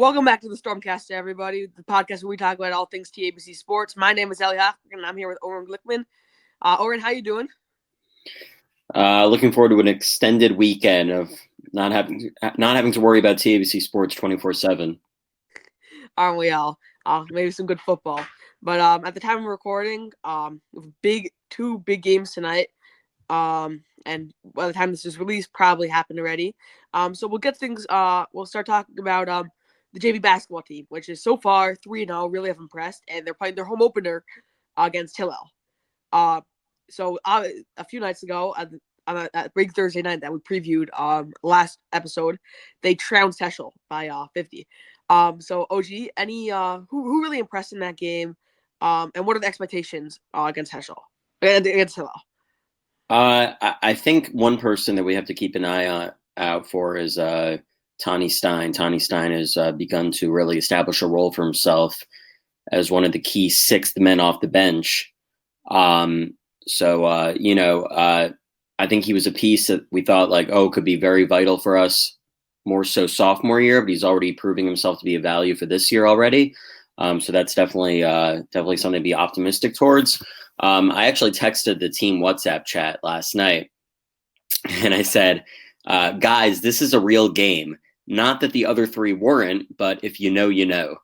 Welcome back to the Stormcast, everybody, the podcast where we talk about all things TABC sports. My name is Ellie Hock, and I'm here with Oren Glickman. Oren, how you doing? Looking forward to an extended weekend of not having to worry about TABC sports 24/7. Aren't we all? Maybe some good football. But at the time of recording, two big games tonight. And by the time this is released, probably happened already. So we'll get things. We'll start talking about the JV basketball team, which is so far 3-0, really have impressed, and they're playing their home opener against Hillel. So a few nights ago, at Big Thursday night that we previewed last episode, they trounced Heschel by 50. So OG, any who really impressed in that game, and what are the expectations against Heschel against Hillel? I think one person that we have to keep an eye out for is Tani Stein. Tani Stein has begun to really establish a role for himself as one of the key sixth men off the bench. I think he was a piece that we thought could be very vital for us more so sophomore year, but he's already proving himself to be a value for this year already. So that's definitely something to be optimistic towards. I actually texted the team WhatsApp chat last night and I said, guys, this is a real game. Not that the other three weren't, but if you know, you know.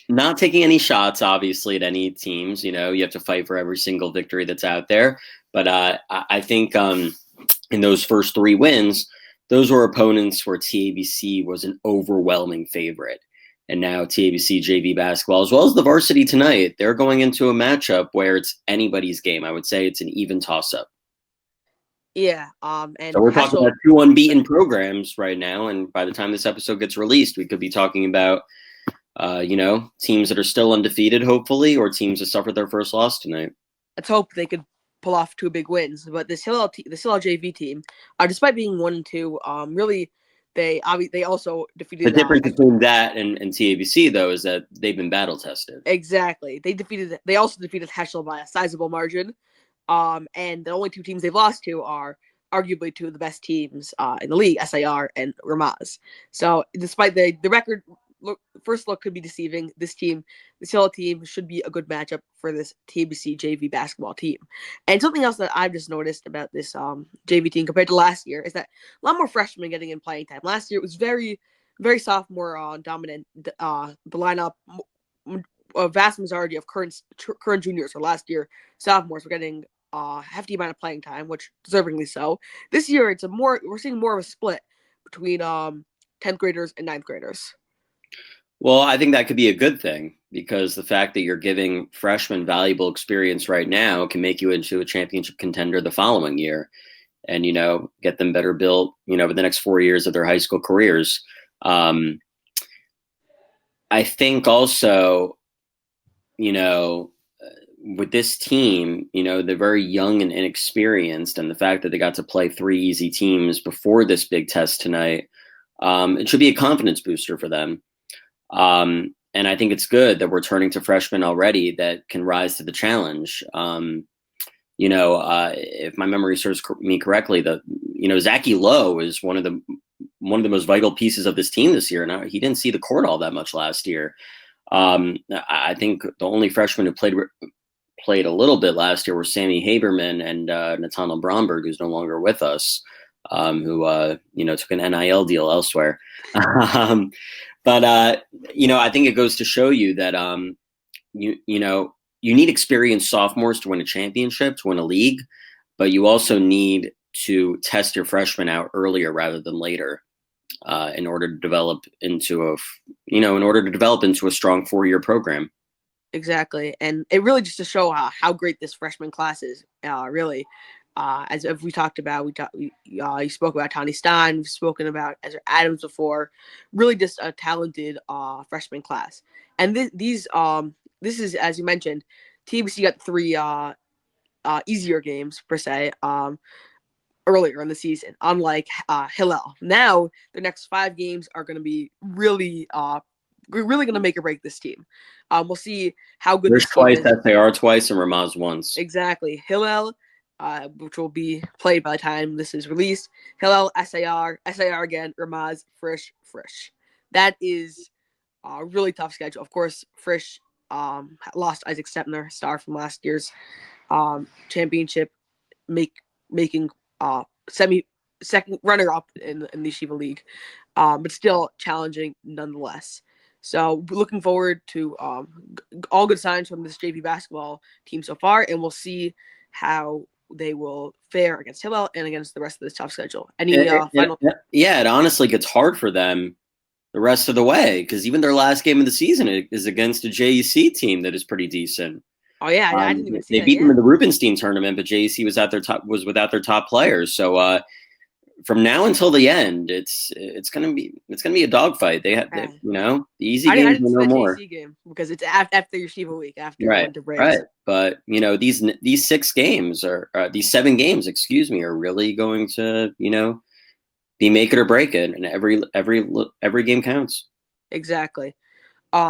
Not taking any shots, obviously, at any teams. You have to fight for every single victory that's out there. But I think in those first three wins, those were opponents where TABC was an overwhelming favorite. And now TABC JV basketball, as well as the varsity tonight, they're going into a matchup where it's anybody's game. I would say it's an even toss-up. Yeah. And so we're talking about two unbeaten programs right now. And by the time this episode gets released, we could be talking about teams that are still undefeated, hopefully, or teams that suffered their first loss tonight. Let's hope they could pull off two big wins. But this Hillel JV team, despite being 1-2, really they also defeated. The difference between that and TABC though is that they've been battle tested. Exactly, they also defeated Heschel by a sizable margin. And the only two teams they've lost to are arguably two of the best teams in the league, SIR and Ramaz. So despite the record. First look could be deceiving. This Hillel team should be a good matchup for this TABC JV basketball team. And something else that I've just noticed about this JV team compared to last year is that a lot more freshmen getting in playing time. Last year it was very, very sophomore dominant. The lineup, a vast majority of current juniors, or last year sophomores, were getting a hefty amount of playing time, which deservingly so. This year we're seeing more of a split between 10th graders and 9th graders. Well, I think that could be a good thing because the fact that you're giving freshmen valuable experience right now can make you into a championship contender the following year and, get them better built, over the next 4 years of their high school careers. I think also, with this team, they're very young and inexperienced, and the fact that they got to play three easy teams before this big test tonight, it should be a confidence booster for them. And I think it's good that we're turning to freshmen already that can rise to the challenge. If my memory serves me correctly, Zachy Lowe is one of the most vital pieces of this team this year. Now, he didn't see the court all that much last year. I think the only freshmen who played a little bit last year were Sammy Haberman and Nathaniel Bromberg, who's no longer with us, who took an NIL deal elsewhere. But I think it goes to show you that you need experienced sophomores to win a championship, to win a league, but you also need to test your freshmen out earlier rather than later in order to develop into a strong 4-year program. Exactly, and it really just to show how great this freshman class is. Really. As if we talked about, you spoke about Tani Stein, we've spoken about Ezra Adams before. Really, just a talented freshman class. And this is, as you mentioned, TBC got 3 easier games per se earlier in the season, unlike Hillel. Now the next 5 games are going to be really going to make or break this team. We'll see how good There's this team twice is. SAR twice and Ramaz once. Exactly, Hillel which will be played by the time this is released. Hillel, SAR again, Ramaz, Frisch. That is a really tough schedule. Of course, Frisch lost Isaac Stepner, star from last year's championship, making second runner up in the Yeshiva League, but still challenging nonetheless. So looking forward to all good signs from this JV basketball team so far, and we'll see how they will fare against Hillel and against the rest of this tough schedule. Any final? Yeah, it honestly gets hard for them the rest of the way because even their last game of the season is against a JEC team that is pretty decent. Oh yeah, I didn't even see they that beat yet. them in the Rubenstein tournament, but JEC was without their top players. So from now until the end, it's gonna be a dogfight. The easy games I didn't see no that more. JC game because it's after Yeshiva week after Right, going to breaks. right. But these 6 games these 7 games, excuse me, are really going to be make it or break it, and every game counts. Exactly.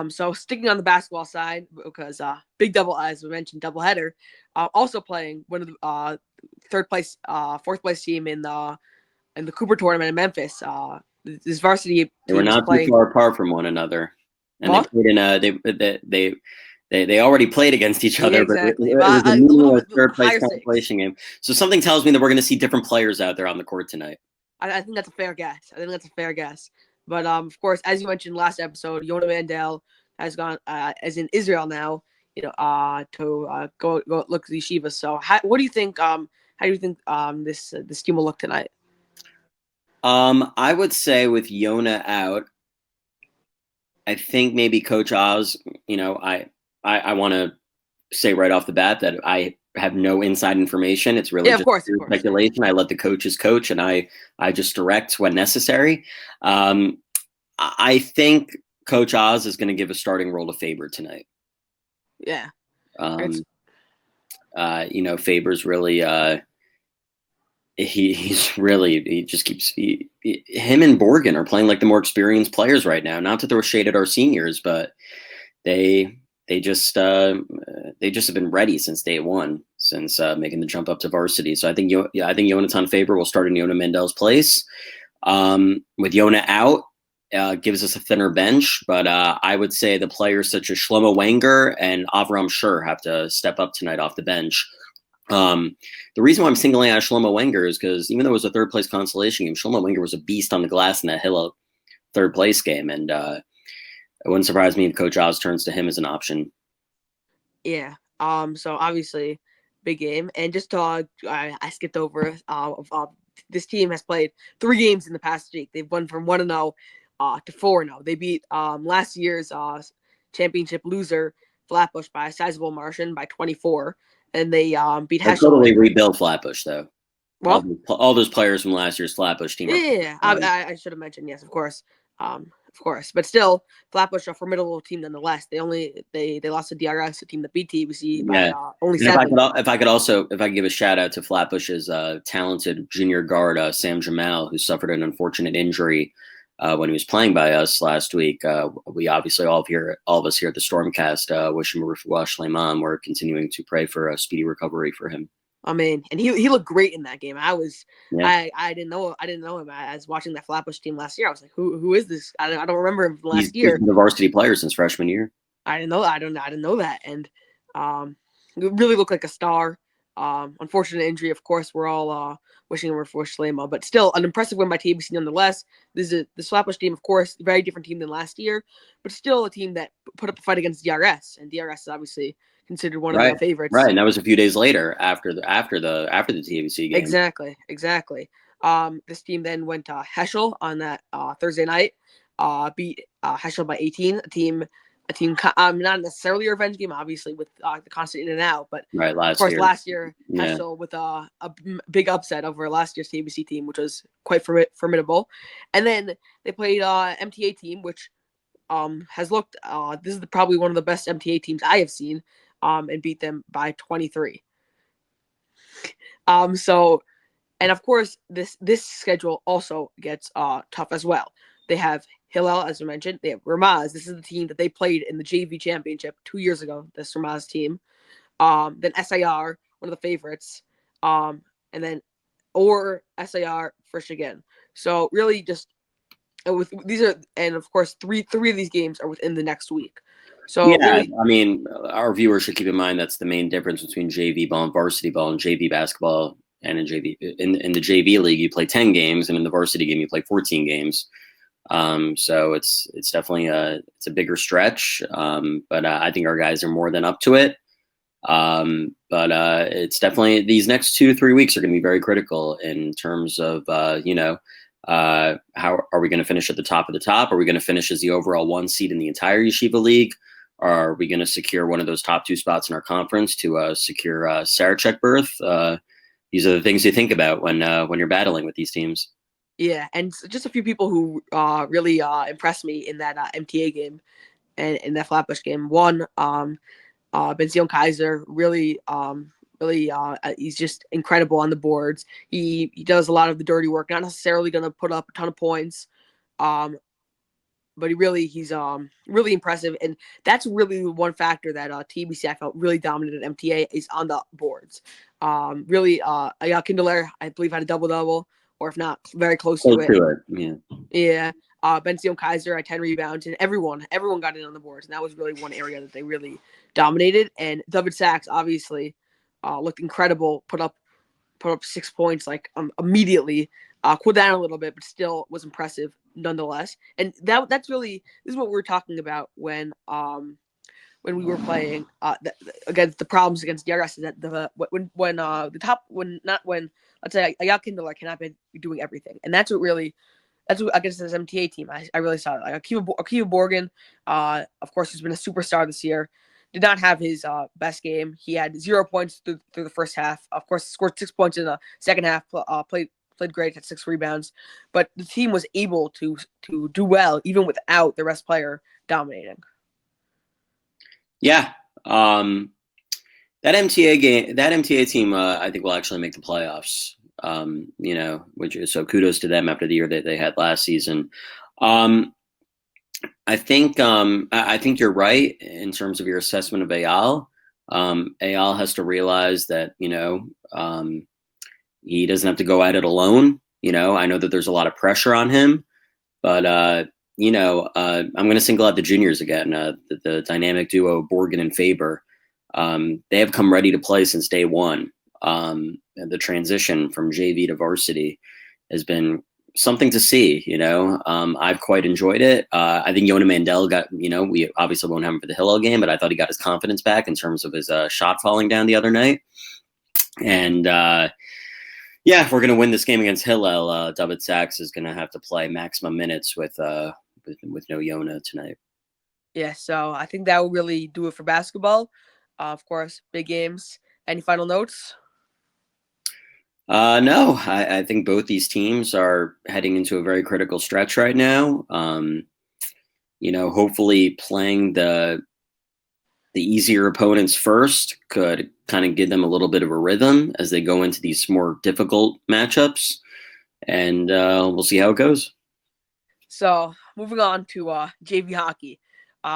So sticking on the basketball side, because big double, as we mentioned, doubleheader, also playing one of the fourth place team in the Cooper tournament in Memphis. This varsity They were not too far apart from one another, and what? they already played against each other. Exactly. But it was a meaningless third place compilation game. So something tells me that we're going to see different players out there on the court tonight. I think that's a fair guess. But of course, as you mentioned last episode, Yona Mandel has gone as in Israel now, to go look at the yeshiva. So what do you think? How do you think this team will look tonight? I would say with Yona out, I think maybe Coach Oz. I want to say right off the bat that I have no inside information. It's really of course. speculation. I let the coaches coach, and I just direct when necessary. I think Coach Oz is going to give a starting role to Faber tonight. Yeah. Faber's really he just keeps him and Borgen are playing like the more experienced players right now. Not to throw shade at our seniors, but they just have been ready since day one, since making the jump up to varsity. So I think Yonatan Faber will start in Yona Mendel's place. With Yona out, gives us a thinner bench, but I would say the players such as Shlomo Wenger and Avram Shur have to step up tonight off the bench. The reason why I'm singling out Shlomo Wenger is because even though it was a third place consolation game, Shlomo Wenger was a beast on the glass in that Hillel third place game, and it wouldn't surprise me if Coach Oz turns to him as an option. Yeah. So obviously, big game, and just I skipped over. This team has played 3 games in the past week. They've won from 1-0 to 4-0. They beat last year's championship loser Flatbush by a sizable margin by 24, and they beat Heschel. Totally rebuilt Flatbush though. Well, all those players from last year's Flatbush team. Yeah, I should have mentioned, yes, of course, but still, Flatbush a formidable team nonetheless. They lost to DRS, a team that beat TBC by only 7. If I could give a shout out to Flatbush's talented junior guard Sam Jamal, who suffered an unfortunate injury when he was playing by us last week. We obviously all of us here at the Stormcast wish him a refuah shleimah. We're continuing to pray for a speedy recovery for him. I mean, and he looked great in that game. I didn't know him. I was watching that Flatbush team last year. I was like, who is this? I don't remember him from last year. He's been a varsity player since freshman year. I didn't know that. And it really looked like a star. Unfortunate injury, of course. We're all wishing him for Shlema, but still an impressive win by TBC nonetheless. The Flatbush team, of course, very different team than last year, but still a team that put up a fight against DRS, and DRS is obviously considered one of the favorites. Right, and that was a few days later after the TBC game. Exactly. This team then went to Heschel on that Thursday night, beat Heschel by 18. A team not necessarily a revenge game, obviously, with the constant in and out, but last year Heschel with a big upset over last year's TBC team, which was quite formidable. And then they played MTA team, which has looked this is probably one of the best MTA teams I have seen, and beat them by 23. And of course this schedule also gets tough as well. They have Hillel, as you mentioned. They have Ramaz. This is the team that they played in the JV championship 2 years ago, this Ramaz team. Then SIR, one of the favorites. and then or SAR Frisch again. So really just with these are, and of course three of these games are within the next week. So Yeah, really, I mean, our viewers should keep in mind that's the main difference between JV ball and varsity ball. And JV basketball and in JV in the JV league you play 10 games, and in the varsity game you play 14 games. So it's definitely a bigger stretch, but I think our guys are more than up to it. But it's definitely these next 2-3 weeks are going to be very critical in terms of how are we going to finish at the top of the top? Are we going to finish as the overall 1 seed in the entire Yeshiva League? Or are we going to secure one of those top 2 spots in our conference to secure a Sarachek berth? These are the things you think about when you're battling with these teams. yeah, and just a few people who really impressed me in that MTA game and in that Flatbush game. One, Ben Zion Kaiser, really, he's just incredible on the boards. He does a lot of the dirty work, not necessarily going to put up a ton of points, but he's really impressive, and that's really one factor that TBC I felt really dominated at MTA is on the boards. Really, Ayat Kindler, I believe, had a double, or if not, very close to it. Yeah. Ben Zion Kaiser had 10 rebounds, and everyone got in on the boards, and that was really one area that they really dominated. And David Sachs obviously looked incredible, put up 6 points like immediately. Cooled down a little bit, but still was impressive nonetheless. And that's really, this is what we were talking about when we were playing against the problems against DRS is that let's say Ayat Kindler cannot be doing everything, and that's what against this MTA team I really saw it. Like Akiva Borgen, of course, who's been a superstar this year, did not have his best game. He had 0 points through the first half. Of course, scored 6 points in the second half. Played great, had 6 rebounds, but the team was able to do well even without the best player dominating. Yeah, that MTA team, I think will actually make the playoffs. Which is so kudos to them after the year that they had last season. I think you're right in terms of your assessment of Eyal. Eyal has to realize that he doesn't have to go at it alone. I know that there's a lot of pressure on him, but I'm going to single out the juniors again. The dynamic duo Borgen and Faber. They have come ready to play since day one. The transition from JV to varsity has been something to see. I've quite enjoyed it. I think Yona Mandel got. We obviously won't have him for the Hillel game, but I thought he got his confidence back in terms of his shot falling down the other night. And if we're going to win this game against Hillel, David Sachs is going to have to play maximum minutes with no Yona tonight. Yeah, so I think that will really do it for basketball. Of course, big games. Any final notes? No, I think both these teams are heading into a very critical stretch right now. Hopefully playing the easier opponents first could kind of give them a little bit of a rhythm as they go into these more difficult matchups, and we'll see how it goes. So moving on to JV hockey,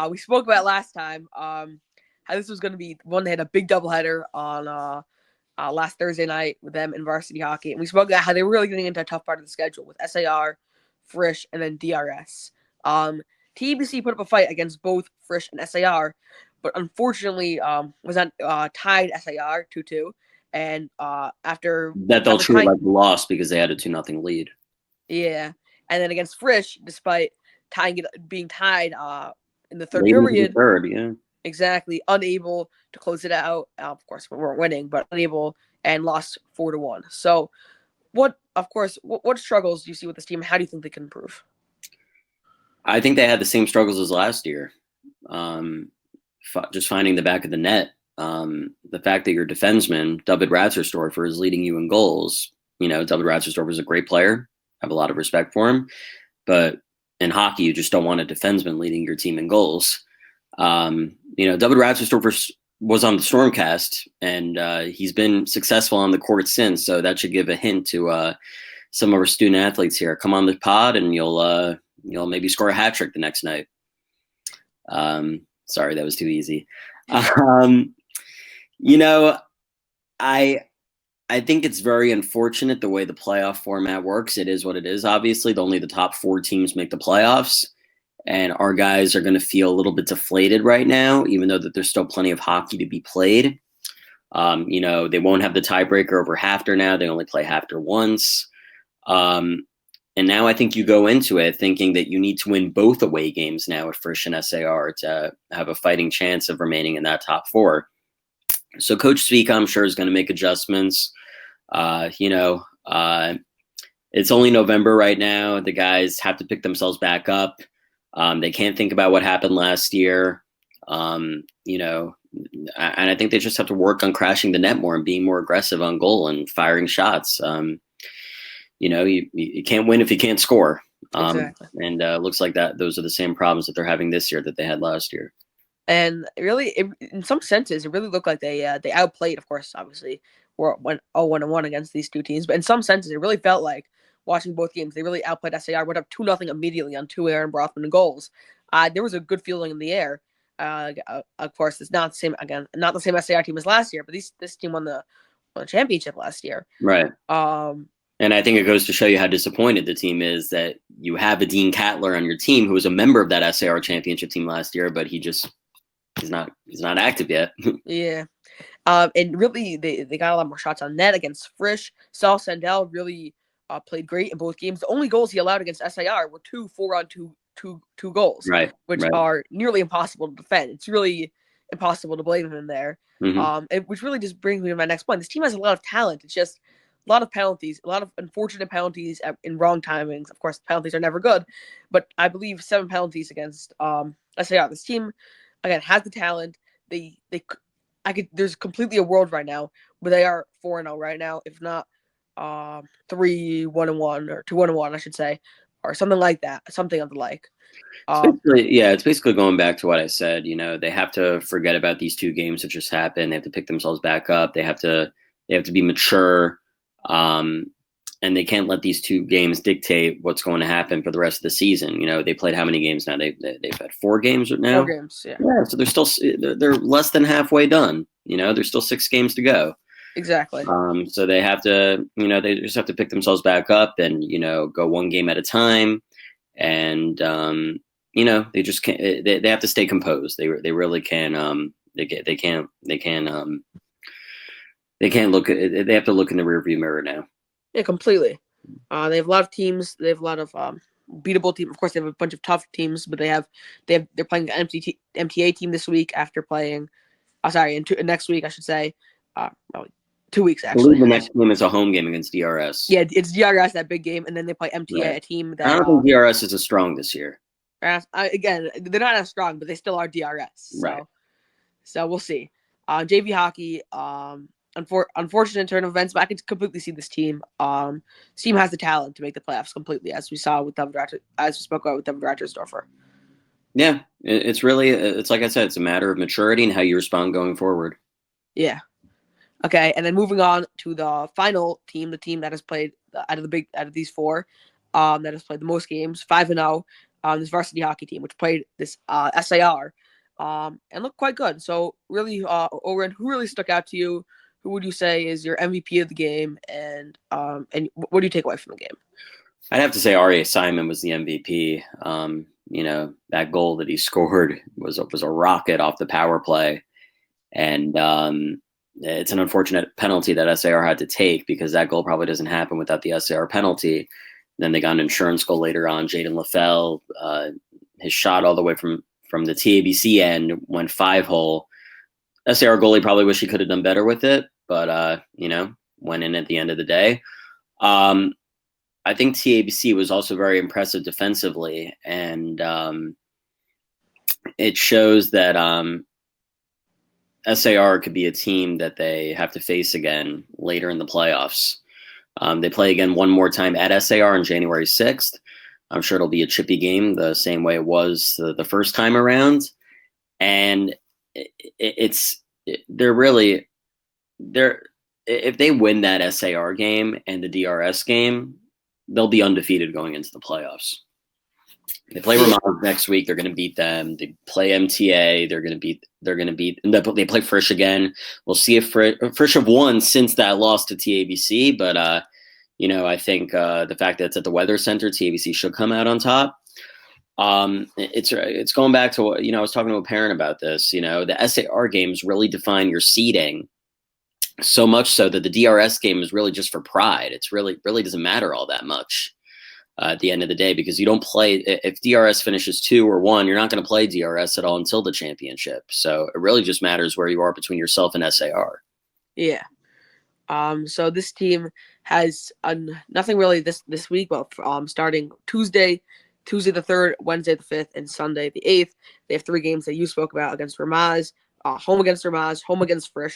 we spoke about last time how this was going to be one. They had a big doubleheader on last Thursday night with them in varsity hockey, and we spoke about how they were really getting into a tough part of the schedule with SAR, Frisch, and then DRS. TBC put up a fight against both Frisch and SAR, but unfortunately was tied SAR 2-2, and after that they'll treat like a loss because they had a 2-0 lead. Yeah, and then against Frisch, despite being tied in the third period, yeah, exactly, unable to close it out. Of course, we weren't winning, but unable, and lost 4-1. So, what struggles do you see with this team? How do you think they can improve? I think they had the same struggles as last year. Just finding the back of the net. The fact that your defenseman, David Ratzerstorfer, is leading you in goals. David Ratzerstorfer is a great player. I have a lot of respect for him. But in hockey, you just don't want a defenseman leading your team in goals. David Ratzerstorfer was on the Stormcast, and he's been successful on the court since. So that should give a hint to some of our student athletes here. Come on the pod, and you'll maybe score a hat trick the next night. Sorry, that was too easy. I think it's very unfortunate the way the playoff format works. It is what it is. Obviously, only the top 4 teams make the playoffs, and our guys are going to feel a little bit deflated right now, even though that there's still plenty of hockey to be played. They won't have the tiebreaker over Hafter now. They only play Hafter once. And now I think you go into it thinking that you need to win both away games now at Frisch and SAR to have a fighting chance of remaining in that top 4. So Coach Svika, I'm sure, is going to make adjustments. It's only November right now. The guys have to pick themselves back up. They can't think about what happened last year. And I think they just have to work on crashing the net more and being more aggressive on goal and firing shots. You can't win if you can't score. Exactly. And looks like that those are the same problems that they're having this year that they had last year. And really, in some senses, it really looked like they outplayed. Of course, obviously, went 0-1 against these 2 teams. But in some senses, it really felt like watching both games, they really outplayed SAR. Went up 2-0 immediately on 2 Aaron Brothman goals. There was a good feeling in the air. Of course, it's not the same SAR team as last year, but this team won the championship last year. Right. And I think it goes to show you how disappointed the team is that you have a Dean Cattler on your team who was a member of that SAR championship team last year, but he's not active yet. Yeah. And really, they got a lot more shots on net against Frisch. Saul Sandell really played great in both games. The only goals he allowed against SAR were 2 4-on-2 goals, right? Which right. are nearly impossible to defend. It's really impossible to blame him in there. Mm-hmm. Which really just brings me to my next point. This team has a lot of talent. It's just a lot of penalties, a lot of unfortunate penalties in wrong timings. Of course, penalties are never good, but I believe 7 penalties against SAR. This team, again, has the talent. There's completely a world right now where they are 4-0 right now, if not 3-1-1 or 2-1-1, I should say, or something like that, something of the like. It's basically going back to what I said. They have to forget about these 2 games that just happened. They have to pick themselves back up. They have to be mature. And they can't let these 2 games dictate what's going to happen for the rest of the season. They played how many games now? They've had 4 games now. 4 games, yeah. Yeah, so they're less than halfway done. There's still 6 games to go. Exactly. So they have to, they just have to pick themselves back up and go 1 game at a time, and they just can't. They have to stay composed. They really can. They can't look at. They have to look in the rearview mirror now. Yeah, completely. They have a lot of teams. They have a lot of beatable teams. Of course, they have a bunch of tough teams, but they're playing an MTA team this week after playing. Next week I should say. 2 weeks actually. I believe the next game is a home game against DRS. Yeah, it's DRS, that big game, and then they play MTA, right. A team that I don't think DRS is as strong this year. Again, they're not as strong, but they still are DRS. Right. So we'll see. JV hockey. Unfortunate turn of events, but I can completely see this team. This team has the talent to make the playoffs completely, as we saw with as we spoke about with Devin Rattersdorfer. Yeah, it's like I said, it's a matter of maturity and how you respond going forward. Yeah. Okay, and then moving on to the final team, the team that has played out of these 4, that has played the most games, 5-0. This varsity hockey team, which played this SAR, and looked quite good. So really, Oren, who really stuck out to you? Who would you say is your MVP of the game, and what do you take away from the game? I'd have to say Aria Simon was the MVP. That goal that he scored was a rocket off the power play, and it's an unfortunate penalty that SAR had to take because that goal probably doesn't happen without the SAR penalty. Then they got an insurance goal later on. Jaden LaFell, his shot all the way from the TABC end went 5-hole. SAR goalie probably wish he could have done better with it, but went in at the end of the day. I think TABC was also very impressive defensively, and it shows that SAR could be a team that they have to face again later in the playoffs. They play again one more time at SAR on January 6th. I'm sure it'll be a chippy game the same way it was the first time around. And if they win that SAR game and the DRS game, they'll be undefeated going into the playoffs. They play Ramaz next week. They're going to beat them. They play MTA. They're going to beat. They play Frisch again. We'll see if Frisch have won since that loss to TABC. But I think the fact that it's at the Weather Center, TABC should come out on top. It's going back to what I was talking to a parent about this. The SAR games really define your seeding. So much so that the DRS game is really just for pride. It's really doesn't matter all that much. At the end of the day, because you don't play, if DRS finishes 2 or 1, you're not going to play DRS at all until the championship. So it really just matters where you are between yourself and SAR. Yeah. So this team has nothing really this week, but starting Tuesday the 3rd, Wednesday the 5th, and Sunday the 8th, they have 3 games that you spoke about against Ramaz, home against Ramaz, home against Frisch,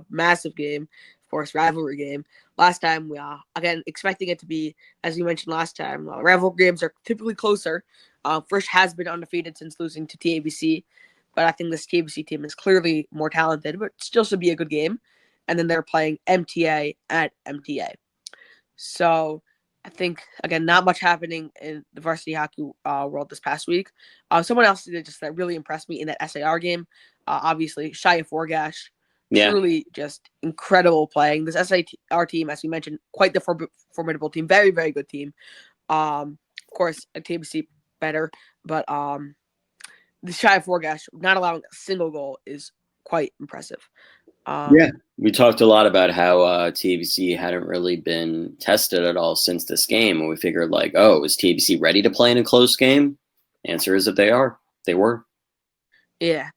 massive game. Of course, rivalry game. Last time, we again expecting it to be, as you mentioned last time, rivalry games are typically closer. Frisch has been undefeated since losing to TABC, but I think this TABC team is clearly more talented, but still should be a good game. And then they're playing MTA at MTA. So I think, again, not much happening in the varsity hockey world this past week. Someone else that really impressed me in that SAR game, obviously, Shia Forgash. Yeah. Truly just incredible playing. This SAR team, as we mentioned, quite the formidable team. Very, very good team. Of course, a TBC better, but the Shia Forgash not allowing a single goal is quite impressive. Yeah, we talked a lot about how TBC hadn't really been tested at all since this game, and we figured is TBC ready to play in a close game? Answer is that they are. They were. Yeah.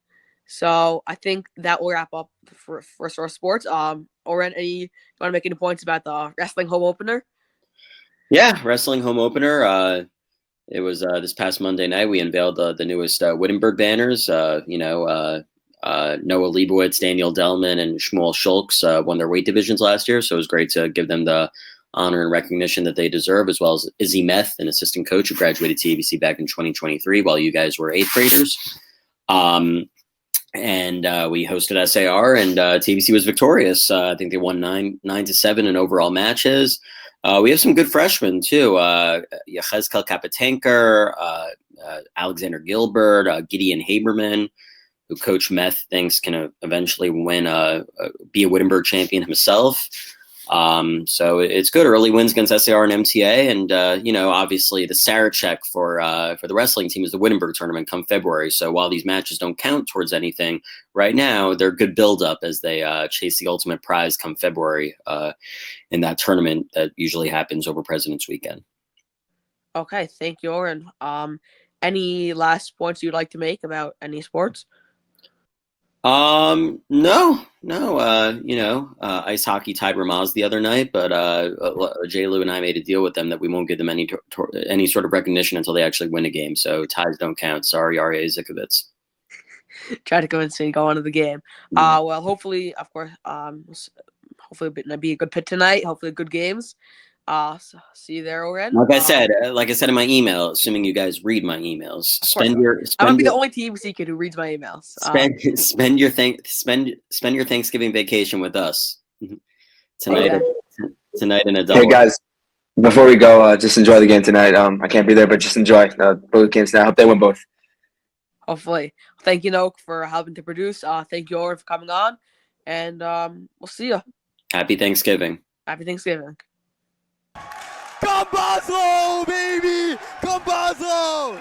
So I think that will wrap up for Source Sports. Oren, you want to make any points about the wrestling home opener? Yeah, wrestling home opener. It was this past Monday night. We unveiled the newest Wittenberg banners. Noah Leibowitz, Daniel Delman, and Shmuel Schultz won their weight divisions last year, so it was great to give them the honor and recognition that they deserve, as well as Izzy Meth, an assistant coach who graduated TABC back in 2023 while you guys were 8th graders. And we hosted SAR, and TBC was victorious. I think they won 9-7 in overall matches. We have some good freshmen too. Yechezkel Kapetenker, Alexander Gilbert, Gideon Haberman, who Coach Meth thinks can eventually be a Wittenberg champion himself. So it's good. Early wins against SAR and MTA, and obviously the Sarachek for the wrestling team is the Wittenberg tournament come February. So while these matches don't count towards anything right now, they're good build-up as they chase the ultimate prize come February in that tournament that usually happens over President's Weekend. Okay, thank you, Oren. Any last points you'd like to make about any sports? No. Ice hockey tied Ramaz the other night, but J. Lou and I made a deal with them that we won't give them any sort of recognition until they actually win a game. So ties don't count. Sorry, Arya Zikovitz. Try to convince me to go on to the game. Yeah. Well, hopefully, of course, hopefully it'll be a good pit tonight. Hopefully, good games. So see you there, Oren. Like I said in my email, assuming you guys read my emails, I'm gonna be the only TBC kid who reads my emails. Spend your Thanksgiving vacation with us tonight. Tonight in Adult. Hey guys, before we go, just enjoy the game tonight. I can't be there, but just enjoy both games now. I hope they win both. Hopefully. Thank you, Noak, for helping to produce. Thank you, Oren, for coming on, and we'll see you. Happy Thanksgiving. Happy Thanksgiving. Come Basel, baby! Come Basel!